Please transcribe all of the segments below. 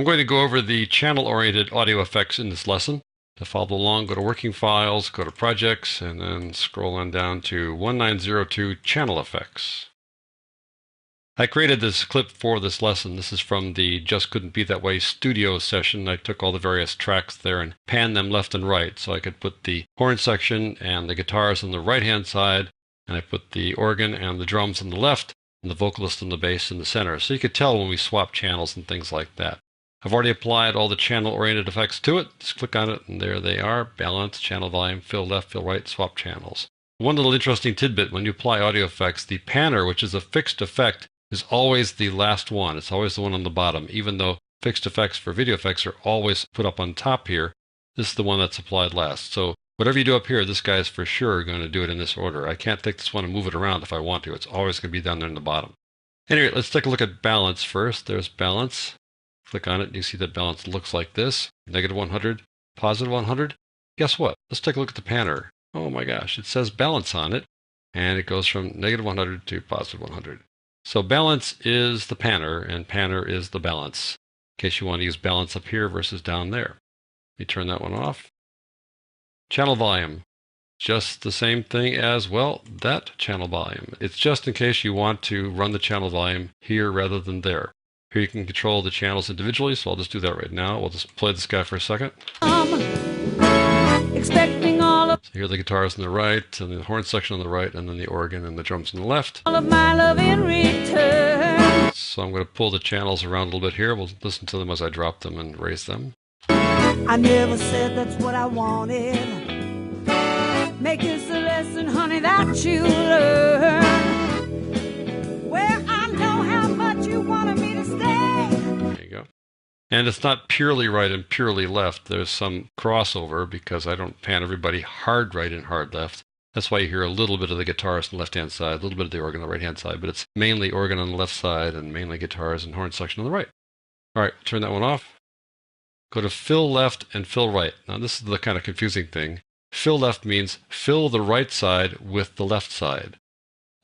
I'm going to go over the channel-oriented audio effects in this lesson. To follow along, go to Working Files, go to Projects, and then scroll on down to 1902 Channel Effects. I created this clip for this lesson. This is from the Just Couldn't Be That Way studio session. I took all the various tracks there and panned them left and right so I could put the horn section and the guitars on the right-hand side, and I put the organ and the drums on the left, and the vocalist and the bass in the center. So you could tell when we swap channels and things like that. I've already applied all the channel-oriented effects to it. Just click on it, and there they are. Balance, channel volume, fill left, fill right, swap channels. One little interesting tidbit, when you apply audio effects, the panner, which is a fixed effect, is always the last one. It's always the one on the bottom. Even though fixed effects for video effects are always put up on top here, this is the one that's applied last. So whatever you do up here, this guy is for sure going to do it in this order. I can't take this one and move it around if I want to. It's always going to be down there in the bottom. Anyway, let's take a look at balance first. There's balance. Click on it, and you see that balance looks like this. Negative 100, positive 100. Guess what? Let's take a look at the panner. Oh my gosh, it says balance on it, and it goes from negative 100 to positive 100. So balance is the panner, and panner is the balance, in case you want to use balance up here versus down there. Let me turn that one off. Channel volume. Just the same thing as, well, that channel volume. It's just in case you want to run the channel volume here rather than there. Here you can control the channels individually, so I'll just do that right now. We'll just play this guy for a second. Expecting all of So here are the guitars on the right, and the horn section on the right, and then the organ and the drums on the left. my love in return. So I'm going to pull the channels around a little bit here. We'll listen to them as I drop them and raise them. I never said that's what I wanted. Make this a lesson, honey, that you learn. Where I know how much you wanted me to stay. There you go. And it's not purely right and purely left. There's some crossover because I don't pan everybody hard right and hard left. That's why you hear a little bit of the guitars on the left-hand side, a little bit of the organ on the right-hand side, but it's mainly organ on the left side and mainly guitars and horn section on the right. All right, turn that one off. Go to fill left and fill right. Now this is the kind of confusing thing. Fill left means fill the right side with the left side.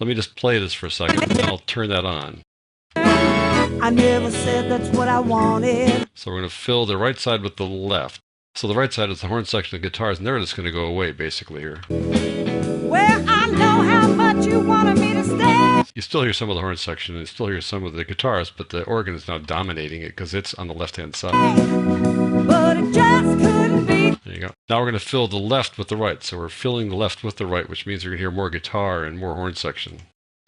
Let me just play this for a second, and then I'll turn that on. I never said that's what I wanted. So we're going to fill the right side with the left. So the right side is the horn section of guitars, and they're just going to go away basically here. Where I know how much you wanted me to stay. You still hear some of the horn section, and you still hear some of the guitars, but the organ is now dominating it because it's on the left-hand side. But it just couldn't be There you go. Now we're going to fill the left with the right. So we're filling the left with the right, which means you're going to hear more guitar and more horn section.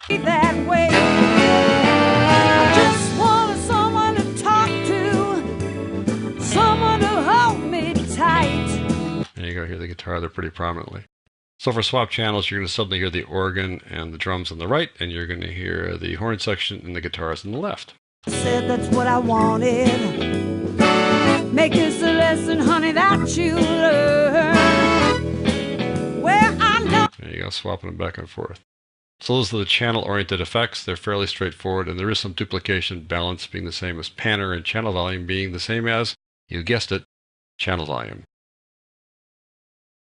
that way. I just wanted someone to talk to, someone to hold me tight. There you go. Hear the guitar there pretty prominently. So for swap channels, you're going to suddenly hear the organ and the drums on the right, and you're going to hear the horn section and the guitars on the left. I said that's what I wanted. Make this a lesson, honey, that you learn. Where I know. There you go, swapping them back and forth. So those are the channel-oriented effects. They're fairly straightforward, and there is some duplication, balance being the same as panner, and channel volume being the same as, you guessed it, channel volume.